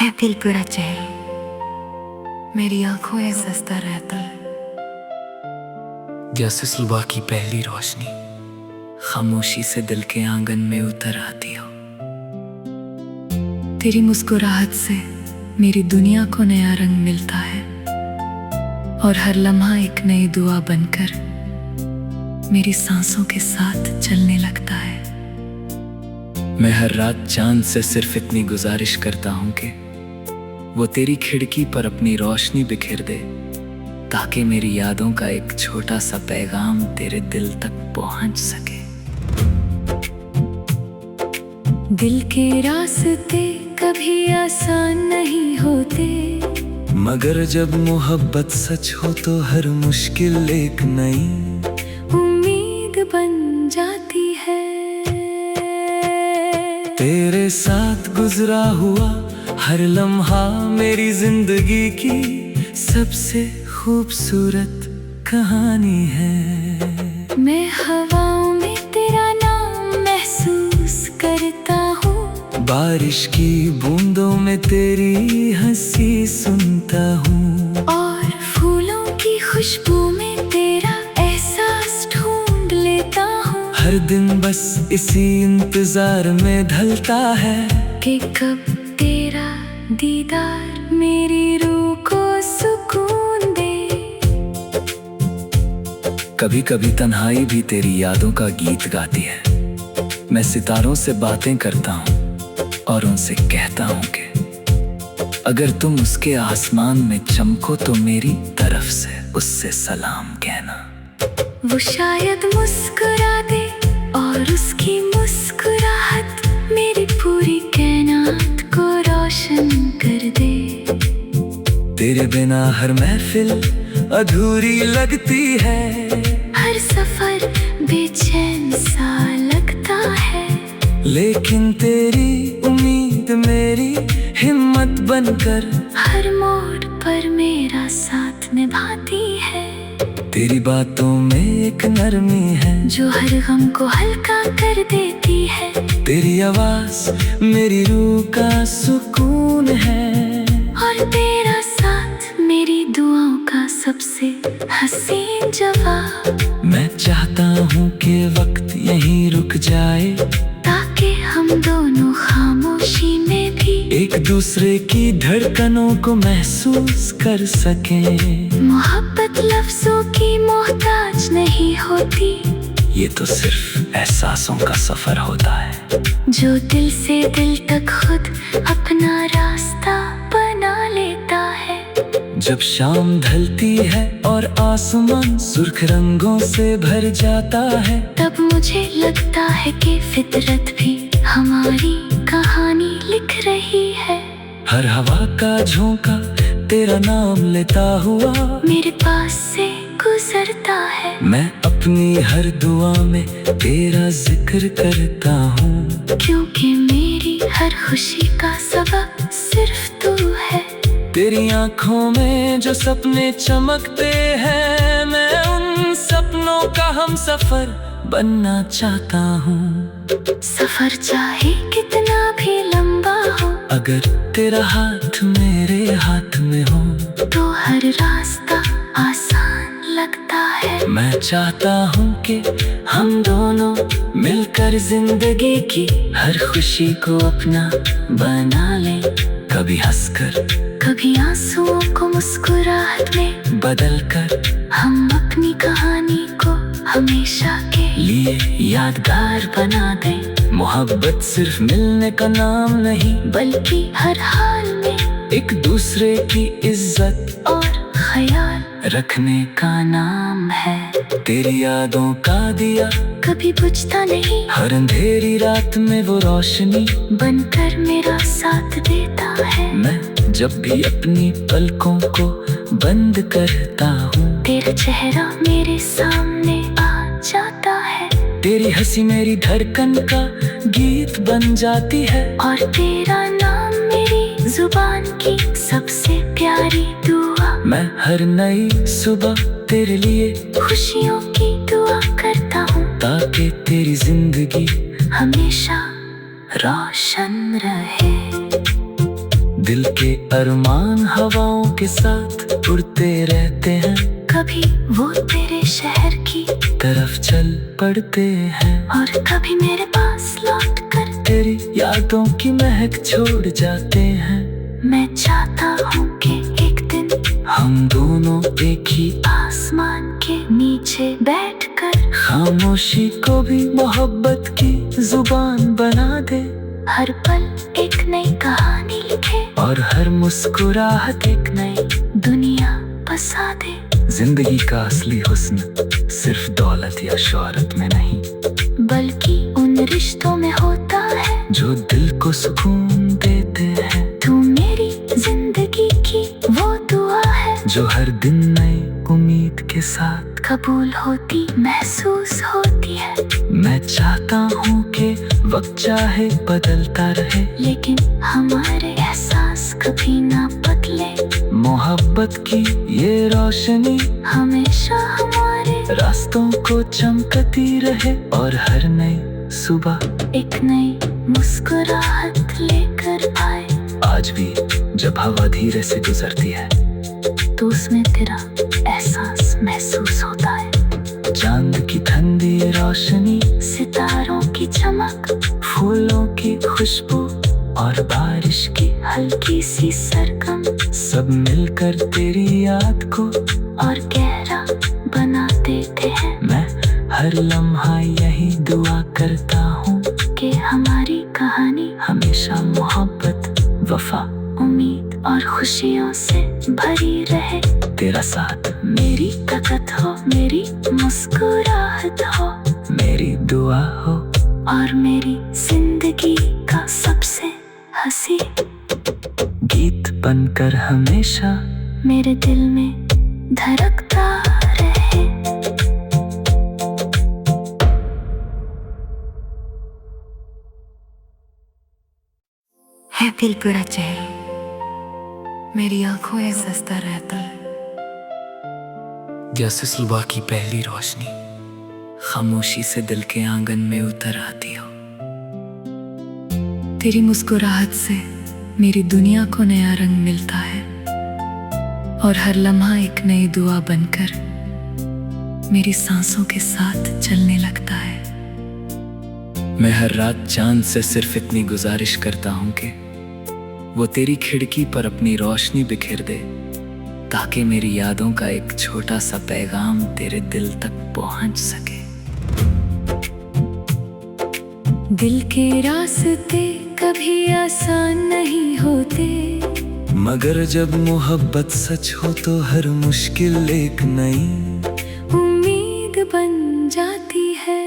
है दिल पूरा चेहरा, मेरी आंखों में सस्ता रहता है। जैसे सुबह की पहली रोशनी खामोशी से दिल के आंगन में उतर आती हो। तेरी मुस्कुराहट से मेरी दुनिया को नया रंग मिलता है और हर लम्हा एक नई दुआ बनकर मेरी सांसों के साथ चलने लगता है। मैं हर रात चांद से सिर्फ इतनी गुजारिश करता हूं कि वो तेरी खिड़की पर अपनी रोशनी बिखेर दे, ताकि मेरी यादों का एक छोटा सा पैगाम तेरे दिल तक पहुंच सके। दिल के रास्ते कभी आसान नहीं होते, मगर जब मोहब्बत सच हो तो हर मुश्किल एक नई उम्मीद बन जाती है। तेरे साथ गुजरा हुआ हर लम्हा मेरी जिंदगी की सबसे खूबसूरत कहानी है। मैं हवाओं में तेरा नाम महसूस करता हूँ, बारिश की बूंदों में तेरी हंसी सुनता हूँ, और फूलों की खुशबू में तेरा एहसास ढूंढ लेता हूँ। हर दिन बस इसी इंतजार में ढलता है कि कब तेरा दीदार मेरी रूह को सुकून दे। कभी कभी तन्हाई भी तेरी यादों का गीत गाती है। मैं सितारों से बातें करता हूँ और उनसे कहता हूँ कि अगर तुम उसके आसमान में चमको तो मेरी तरफ से उससे सलाम कहना। वो शायद मुस्कुरा दे और उसकी मुस्कुराहट मेरी पूरी कायनात को रोशन कर दे। तेरे बिना हर महफिल अधूरी लगती है, हर सफर बेचैन सा लगता है, लेकिन तेरी उम्मीद मेरी हिम्मत बनकर हर मोड़ पर मेरा साथ निभाती है। तेरी बातों में एक नरमी है जो हर गम को हल्का कर देती है। तेरी आवाज मेरी रूह का सुकून है, और तेरा साथ मेरी दुआओं का सबसे हसीन जवाब। मैं चाहता हूँ कि वक्त यहीं रुक जाए, ताकि हम दोनों खामोशी में भी एक दूसरे की धड़कनों को महसूस कर सकें। मोहब्बत लफ्जों की मोहताज नहीं होती, ये तो सिर्फ एहसासों का सफर होता है, जो दिल से दिल तक खुद अपना रास्ता बना लेता है। जब शाम ढलती है और आसमान सुर्ख रंगों से भर जाता है, तब मुझे लगता है कि फितरत भी हमारी कहानी लिख रही है। हर हवा का झोंका तेरा नाम लेता हुआ मेरे पास से गुजरता है। मैं अपनी हर दुआ में तेरा जिक्र करता हूँ, क्योंकि मेरी हर खुशी का सबब सिर्फ तू है। तेरी आंखों में जो सपने चमकते हैं, मैं उन सपनों का हम सफर बनना चाहता हूँ। सफर चाहे कितना भी लंबा हो, अगर तेरा हाथ मेरे हाथ में हो तो हर रास्ता आसान लगता है। मैं चाहता हूँ कि हम दोनों मिलकर जिंदगी की हर खुशी को अपना बना लें, कभी हंसकर कभी आंसुओं को मुस्कुराहट में बदल कर हम अपनी कहानी को हमेशा के लिए यादगार बना दें। मोहब्बत सिर्फ मिलने का नाम नहीं, बल्कि हर हाल में एक दूसरे की इज्जत और ख्याल रखने का नाम है। तेरी यादों का दिया कभी बुझता नहीं, हर अंधेरी रात में वो रोशनी बनकर मेरा साथ देता है। मैं जब भी अपनी पलकों को बंद करता हूँ, तेरा चेहरा मेरे सामने आ जाता है, तेरी हंसी मेरी धड़कन का गीत बन जाती है, और तेरा नाम मेरी जुबान की सबसे प्यारी दुआ। मैं हर नई सुबह तेरे लिए खुशियों की दुआ करता हूँ, ताकि तेरी जिंदगी हमेशा रोशन रहे। दिल के अरमान हवाओं के साथ उड़ते रहते हैं, कभी वो तेरे शहर की तरफ चल पड़ते हैं, और कभी मेरे पास लौट कर तेरी यादों की महक छोड़ जाते हैं। मैं चाहता हूँ कि एक दिन हम दोनों एक ही आसमान के नीचे बैठकर खामोशी को भी मोहब्बत की जुबान बना दे, हर पल एक नई कहानी लिखे और हर मुस्कुराहट एक नई दुनिया बसा दे। जिंदगी का असली हुस्न सिर्फ दौलत या शोहरत में नहीं, बल्कि उन रिश्तों में होता है जो दिल को सुकून देते हैं। तू मेरी जिंदगी की वो दुआ है जो हर दिन नई उम्मीद के साथ कबूल होती महसूस होती है। मैं चाहता हूँ कि वक्त चाहे बदलता रहे, लेकिन हमारे एहसास कभी ना बदले। मोहब्बत की ये रोशनी हमेशा हमारे रास्तों को चमकती रहे, और हर नई सुबह एक नई मुस्कुराहट लेकर आए। आज भी जब हवा धीरे से गुजरती है तो उसमें तेरा एहसास महसूस होता है। चांद की ठंडी रोशनी, सितारों की चमक, फूलों की खुशबू और बारिश की हल्की सी सरगम, सब मिलकर तेरी याद को और गहरा बना देते हैं। मैं हर लम्हा यही दुआ करता हूँ कि हमारी कहानी हमेशा मोहब्बत, वफा, उम्मीद और खुशियों से भरी रहे। तेरा साथ मेरी ताकत हो, मेरी मुस्कुराहट हो, मेरी दुआ हो, और मेरी जिंदगी का सबसे हंसी गीत बनकर हमेशा मेरे दिल में धड़कता रहे। है दिल पूरा चेहरा, मेरी आंखों में सस्ता रहता है। जैसे सुबह की पहली रोशनी खामोशी से दिल के आंगन में उतर आती हो। तेरी मुस्कुराहट से मेरी दुनिया को नया रंग मिलता है, और हर लम्हा एक नई दुआ बनकर मेरी सांसों के साथ चलने लगता है। मैं हर रात चांद से सिर्फ इतनी गुजारिश करता हूँ कि वो तेरी खिड़की पर अपनी रोशनी बिखेर दे, ताकि मेरी यादों का एक छोटा सा पैगाम तेरे दिल तक पहुंच सके। दिल के रास्ते कभी आसान नहीं होते, मगर जब मोहब्बत सच हो तो हर मुश्किल एक नई उम्मीद बन जाती है।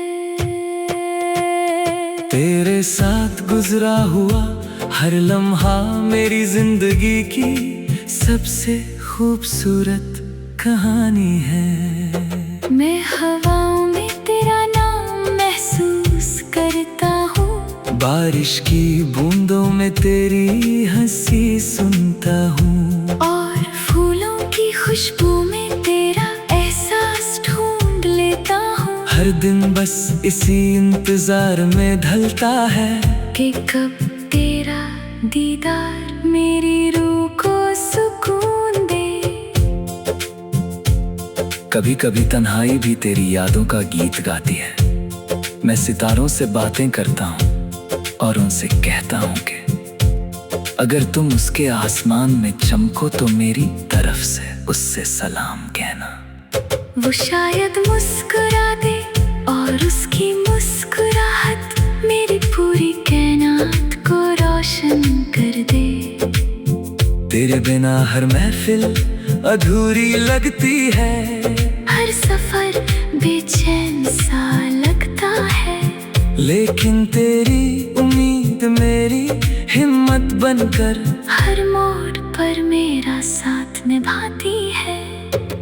तेरे साथ गुजरा हुआ हर लम्हा मेरी जिंदगी की सबसे खूबसूरत कहानी है। मैं हवाओं में तेरा नाम महसूस करता हूँ, बारिश की बूंदों में तेरी हंसी सुनता हूँ, और फूलों की खुशबू में तेरा एहसास ढूंढ लेता हूँ। हर दिन बस इसी इंतजार में ढलता है कि कब तेरा दीदार मेरी रूह को सुकून दे। कभी कभी तन्हाई भी तेरी यादों का गीत गाती है। मैं सितारों से बातें करता हूँ और उनसे कहता हूँ कि अगर तुम उसके आसमान में चमको तो मेरी तरफ से उससे सलाम कहना। वो शायद मुस्कुरा दे, और उसकी मुस्कुराहट मेरी पूरी कायनात को रोशन कर दे। तेरे बिना हर महफिल अधूरी लगती है, हर सफर बेचैन सा लगता है, लेकिन तेरी उम्मीद मेरी हिम्मत बनकर हर मोड़ पर मेरा साथ निभाती है।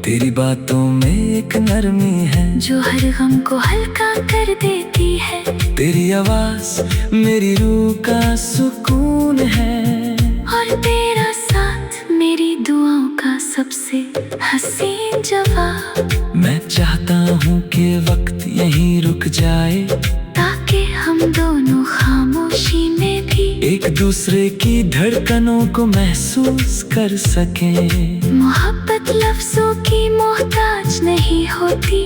तेरी बातों में एक नरमी है जो हर गम को हल्का कर देती है। तेरी आवाज मेरी रूह का सुकून है, और तेरा साथ मेरी दुआओं का सबसे हसीन जवाब। मैं चाहता हूँ कि वक्त यहीं रुक जाए, ताकि हम दोनों खामोशी में भी एक दूसरे की धड़कन धड़कनों को महसूस कर सकें। मोहब्बत लफ्जों की मोहताज नहीं होती,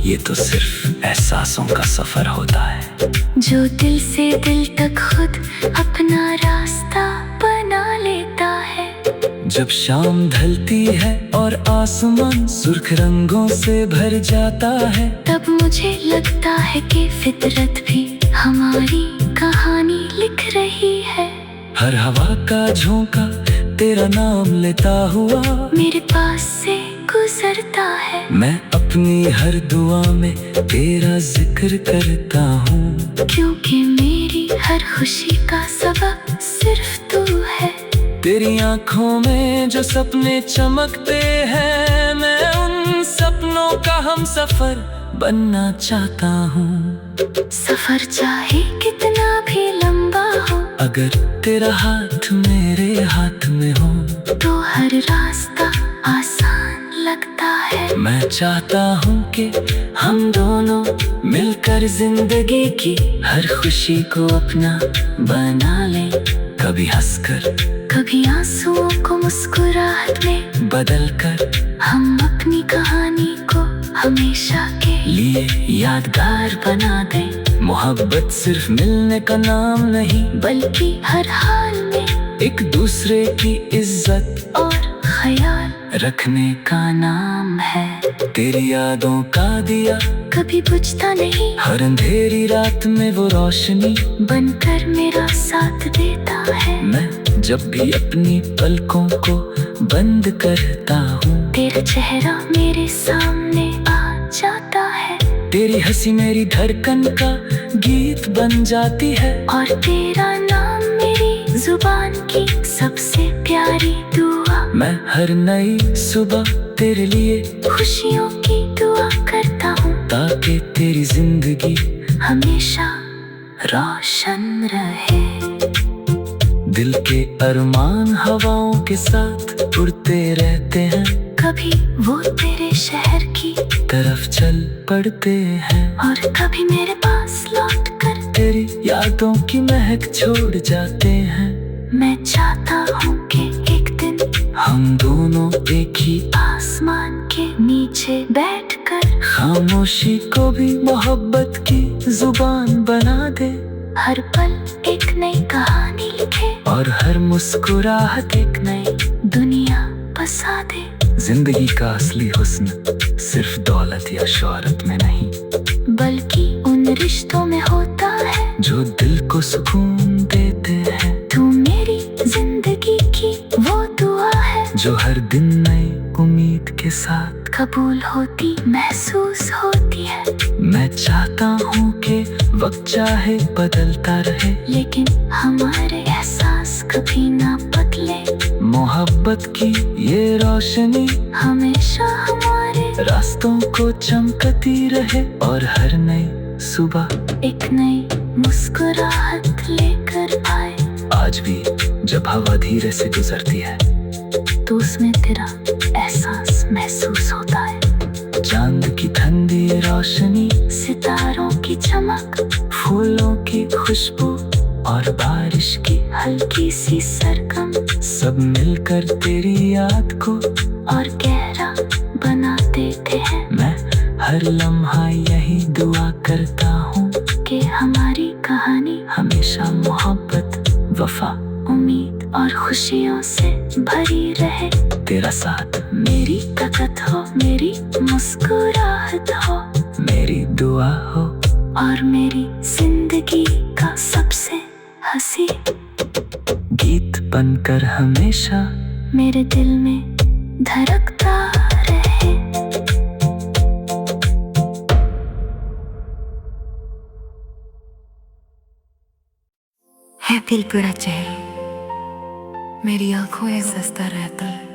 ये तो सिर्फ एहसासों का सफर होता है, जो दिल से दिल तक खुद अपना रास्ता बना लेता है। जब शाम ढलती है और आसमान सुर्ख रंगों से भर जाता है, तब मुझे लगता है कि फितरत भी हमारी कहानी लिख रही है। हर हवा का झोंका तेरा नाम लेता हुआ मेरे पास से गुजरता है। मैं अपनी हर दुआ में तेरा जिक्र करता हूँ, क्योंकि मेरी हर खुशी का सबब सिर्फ तू है। तेरी आंखों में जो सपने चमकते हैं, मैं उन सपनों का हम सफर बनना चाहता हूँ। सफर चाहे कितना भी लंबा हो, अगर तेरा हाथ मेरे हाथ में हो, तो हर रास्ता आसान लगता है। मैं चाहता हूँ कि हम दोनों मिलकर जिंदगी की हर खुशी को अपना बना लें। कभी हंसकर, कभी आंसुओं को मुस्कुराहट में बदल कर हम अपनी कहानी को हमेशा के लिए यादगार बना दें। मोहब्बत सिर्फ मिलने का नाम नहीं, बल्कि हर हाल में एक दूसरे की इज्जत और ख्याल रखने का नाम है। तेरी यादों का दिया कभी बुझता नहीं, हर अंधेरी रात में वो रोशनी बनकर मेरा साथ देता है। मैं जब भी अपनी पलकों को बंद करता हूँ, तेरा चेहरा मेरे सामने आ जाता है, तेरी हंसी मेरी धड़कन का गीत बन जाती है, और तेरा नाम मेरी जुबान की सबसे प्यारी दुआ। मैं हर नई सुबह तेरे लिए खुशियों की दुआ करता हूँ, ताकि तेरी जिंदगी हमेशा रोशन रहे। दिल के अरमान हवाओं के साथ उड़ते रहते हैं, कभी वो तेरे शहर की तरफ चल पड़ते हैं, और कभी मेरे पास लौट कर तेरी यादों की महक छोड़ जाते हैं। मैं चाहता हूँ कि एक दिन हम दोनों एक ही आसमान के नीचे बैठकर खामोशी को भी मोहब्बत की जुबान बना दे। हर पल एक नई कहानी लिखे, और हर मुस्कुराहट एक नई दुनिया बसा दे। जिंदगी का असली हुस्न सिर्फ दौलत या शोहरत में नहीं, बल्कि उन रिश्तों में होता है जो दिल को सुकून देते हैं। तू मेरी जिंदगी की वो दुआ है, जो हर दिन नई उम्मीद के साथ कबूल होती महसूस होती है। मैं चाहता हूँ कि वक्त चाहे बदलता रहे, लेकिन हमारे एहसास कभी ना बदले। मोहब्बत की ये रोशनी हमेशा हमारे रास्तों को चमकती रहे, और हर नई सुबह एक नई मुस्कुराहट लेकर आए। आज भी जब हवा धीरे से गुजरती है, तो उसमें तेरा एहसास महसूस होता है। चांद की ठंडी रोशनी, सितारों की चमक, फूलों की खुशबू और बारिश की हल्की सी सरगम सब मिलकर तेरी याद को और गहरा बना देते हैं। मैं हर लम्हा यही दुआ करता हूँ कि हमारी कहानी हमेशा मोहब्बत, वफा, उम्मीद और खुशियों से भरी रहे। तेरा साथ मेरी ताकत हो, मेरी मुस्कुराहट हो, मेरी दुआ हो और मेरी जिंदगी का सबसे हंसी गीत बनकर हमेशा मेरे दिल में धड़कता रहे। है दिल पूरा चेहरा, मेरी आंखों में सस्ता रहता है।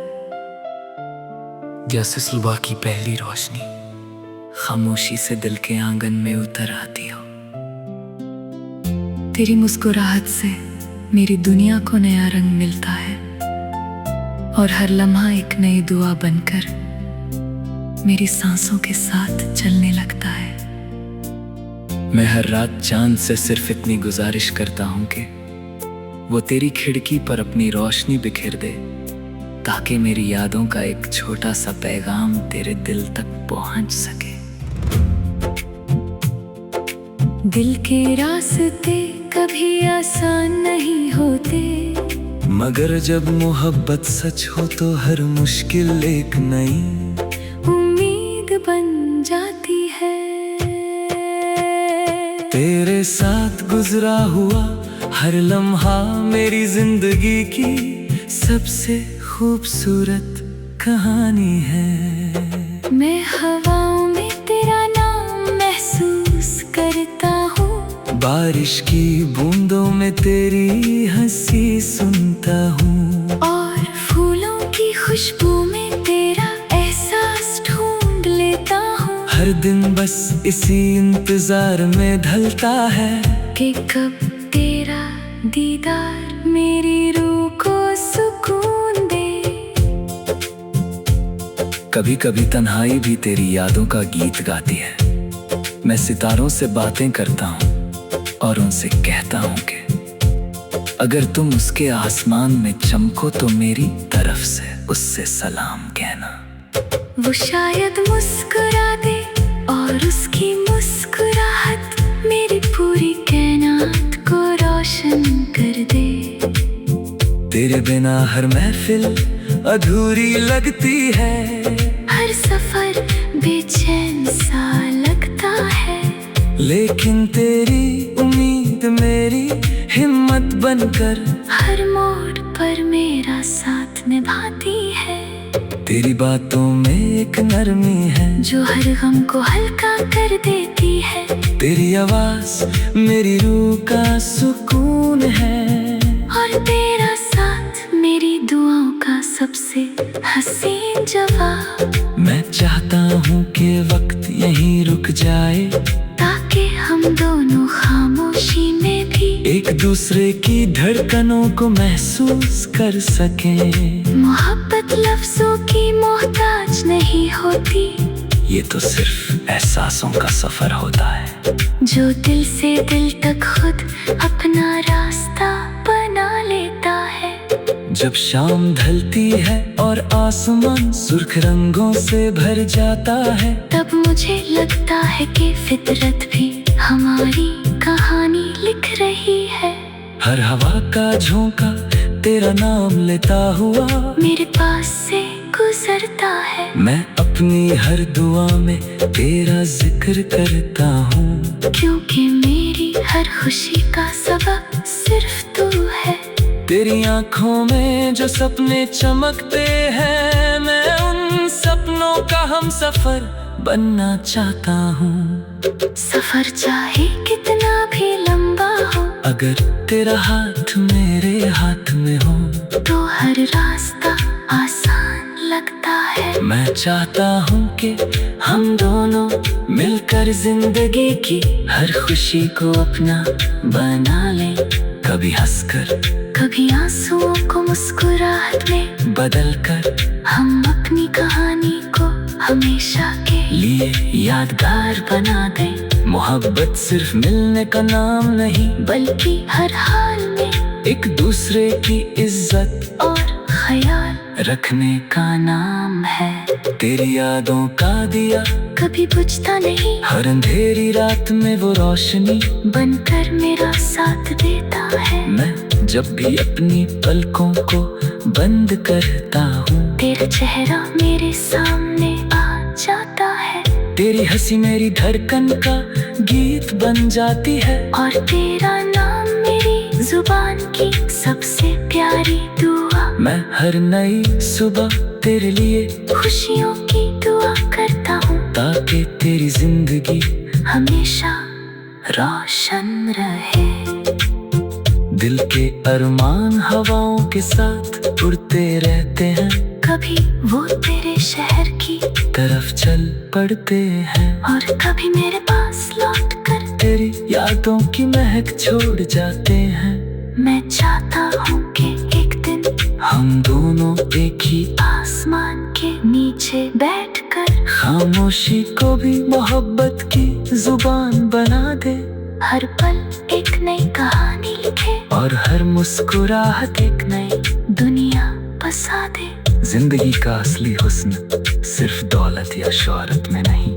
जैसे सुबह की पहली रोशनी खामोशी से दिल के आंगन में उतर आती हो। तेरी मुस्कुराहट से मेरी दुनिया को नया रंग मिलता है और हर लम्हा एक नई दुआ बनकर मेरी सांसों के साथ चलने लगता है। मैं हर रात चांद से सिर्फ इतनी गुजारिश करता हूँ कि वो तेरी खिड़की पर अपनी रोशनी बिखेर दे, ताकि मेरी यादों का एक छोटा सा पैगाम तेरे दिल तक पहुंच सके। दिल के रास्ते कभी आसान नहीं होते, मगर जब मोहब्बत सच हो तो हर मुश्किल एक नई उम्मीद बन जाती है। तेरे साथ गुजरा हुआ हर लम्हा मेरी जिंदगी की सबसे खूबसूरत कहानी है। मैं हवाओं में तेरा नाम महसूस करता हूँ, बारिश की बूंदों में तेरी हंसी सुनता हूँ, और फूलों की खुशबू में तेरा एहसास ढूंढ लेता हूँ। हर दिन बस इसी इंतजार में ढलता है कि कब तेरा दीदार मेरी रूह को सुकून दे। कभी कभी तन्हाई भी तेरी यादों का गीत गाती है। मैं सितारों से बातें करता हूँ और उनसे कहता हूँ कि अगर तुम उसके आसमान में चमको तो मेरी तरफ से उससे सलाम कहना। वो शायद मुस्कुरा दे और उसकी मुस्कुराहट मेरी पूरी कायनात को रोशन कर दे। तेरे बिना हर महफिल अधूरी लगती है, हर सफर बेचैन सा लगता है, लेकिन तेरी उम्मीद मेरी हिम्मत बनकर हर मोड़ पर मेरा साथ निभाती है। तेरी बातों में एक नरमी है जो हर गम को हल्का कर देती है। तेरी आवाज मेरी रूह का सुकून है, और तेरा साथ मेरी दुआओं का सबसे हसीन जवाब। मैं चाहता हूँ कि वक्त यहीं रुक जाए, ताकि हम दोनों खामोशी में भी एक दूसरे की धड़कनों को महसूस कर सकें। मोहब्बत लफ्जों की मोहताज नहीं होती, ये तो सिर्फ एहसासों का सफर होता है, जो दिल से दिल तक खुद अपना रास्ता बना लेता है। जब शाम ढलती है और आसमान सुर्ख रंगों से भर जाता है, तब मुझे लगता है कि फितरत भी हमारी कहानी लिख रही है। हर हवा का झोंका तेरा नाम लेता हुआ मेरे पास से गुजरता है। मैं अपनी हर दुआ में तेरा जिक्र करता हूँ, क्योंकि मेरी हर खुशी का सबब सिर्फ तू है। तेरी आंखों में जो सपने चमकते हैं, मैं उन सपनों का हम सफर बनना चाहता हूँ। सफर चाहे कितना भी लंबा हो, अगर तेरा हाथ मेरे हाथ में हो तो हर रास्ता आसान लगता है। मैं चाहता हूँ कि हम दोनों मिलकर जिंदगी की हर खुशी को अपना बना लें, कभी हंसकर कभी आंसुओं को मुस्कुराहट में बदल कर हम अपनी कहानी को हमेशा के लिए यादगार बना दें। मोहब्बत सिर्फ मिलने का नाम नहीं, बल्कि हर हाल में एक दूसरे की इज्जत और ख्याल रखने का नाम है। तेरी यादों का दिया कभी बुझता नहीं, हर अंधेरी रात में वो रोशनी बनकर मेरा साथ देता है। मैं जब भी अपनी पलकों को बंद करता हूँ, तेरा चेहरा मेरे सामने आ जाता है, तेरी हंसी मेरी धड़कन का गीत बन जाती है, और तेरा नाम मेरी जुबान की सबसे प्यारी दुआ। मैं हर नई सुबह तेरे लिए खुशियों की दुआ करता हूँ, ताकि तेरी जिंदगी हमेशा रोशन रहे। दिल के अरमान हवाओं के साथ उड़ते रहते हैं, कभी वो तेरे शहर की तरफ चल पड़ते हैं, और कभी मेरे पास लौट कर तेरी यादों की महक छोड़ जाते हैं। मैं चाहता हूँ कि एक दिन हम दोनों एक ही आसमान के नीचे बैठकर खामोशी को भी मोहब्बत की जुबान बना दे। हर पल एक नई कहानी लिखे और हर मुस्कुराहट एक नई दुनिया बसा दे। जिंदगी का असली हुस्न सिर्फ दौलत या शोहरत में नहीं,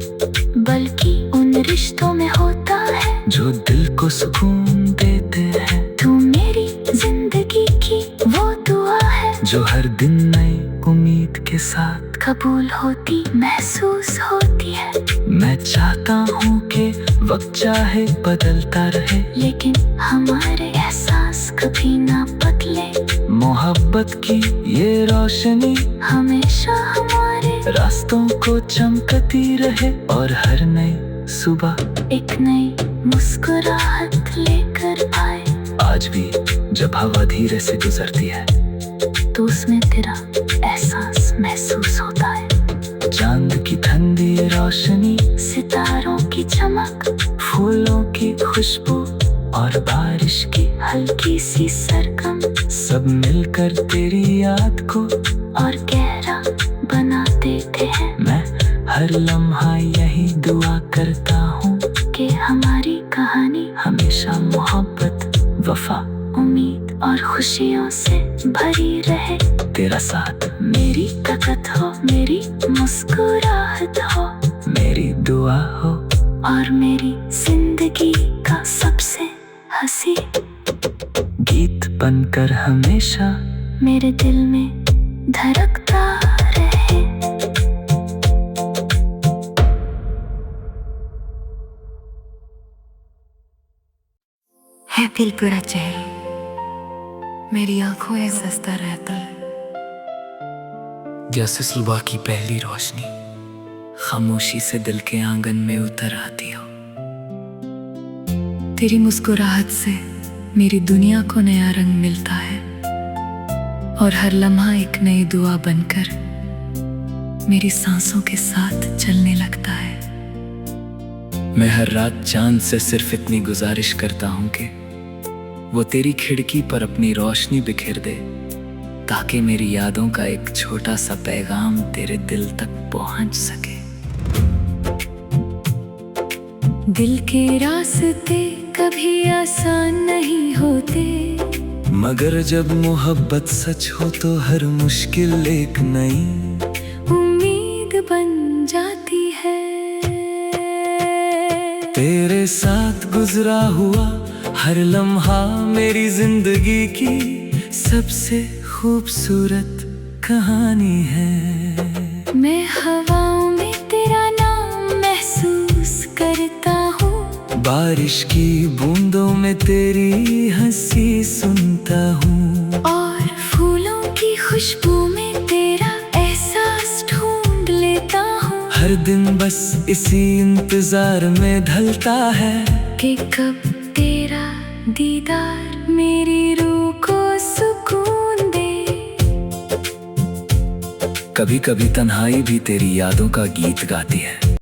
बल्कि उन रिश्तों में होता है जो दिल को सुकून देते हैं। तू मेरी जिंदगी की वो दुआ है जो हर दिन नई उम्मीद के साथ कबूल होती महसूस होती है। मैं चाहता हूँ कि वक्त चाहे बदलता रहे, लेकिन हमारे एहसास कभी ना बदले। मोहब्बत की ये रोशनी हमेशा हमारे रास्तों को चमकती रहे और हर नई सुबह एक नई मुस्कुराहट लेकर आए। आज भी जब हवा धीरे से गुजरती है तो उसमें तेरा एहसास महसूस होता है। चांद की ठंडी रोशनी, सितारों की चमक, फूलों की खुशबू और बारिश की हल्की सी सरगम, सब मिलकर तेरी याद को और गहरा बना देते हैं। मैं हर लम्हा यही दुआ करता हूँ कि हमारी कहानी हमेशा मोहब्बत, वफा, उम्मीद और खुशियों से भरी रहे। तेरा साथ मेरी ताकत हो, मेरी मुस्कुराहट हो, मेरी दुआ हो और मेरी जिंदगी का सबसे हंसी गीत बनकर हमेशा मेरे दिल में धड़कता रहे। है दिल पूरा चेहरा, मेरी आंखों में सस्ता रहता है। जैसे सुबह की पहली रोशनी खामोशी से दिल के आंगन में उतर आती हो। तेरी मुस्कुराहट से मेरी दुनिया को नया रंग मिलता है और हर लम्हा एक नई दुआ बनकर मेरी सांसों के साथ चलने लगता है। मैं हर रात चांद से सिर्फ इतनी गुजारिश करता हूँ कि वो तेरी खिड़की पर अपनी रोशनी बिखेर दे, ताकि मेरी यादों का एक छोटा सा पैगाम तेरे दिल तक पहुंच सके। दिल के रास्ते कभी आसान नहीं होते, मगर जब मोहब्बत सच हो तो हर मुश्किल एक नई उम्मीद बन जाती है। तेरे साथ गुजरा हुआ हर लम्हा मेरी जिंदगी की सबसे खूबसूरत कहानी है। मैं हवाओं में तेरा नाम महसूस करता हूँ, बारिश की बूंदों में तेरी हंसी सुनता हूँ, और फूलों की खुशबू में तेरा एहसास ढूंढ लेता हूँ। हर दिन बस इसी इंतजार में ढलता है कि कब तेरा दीदार मेरी रूह को सुकून दे। कभी कभी तन्हाई भी तेरी यादों का गीत गाती है।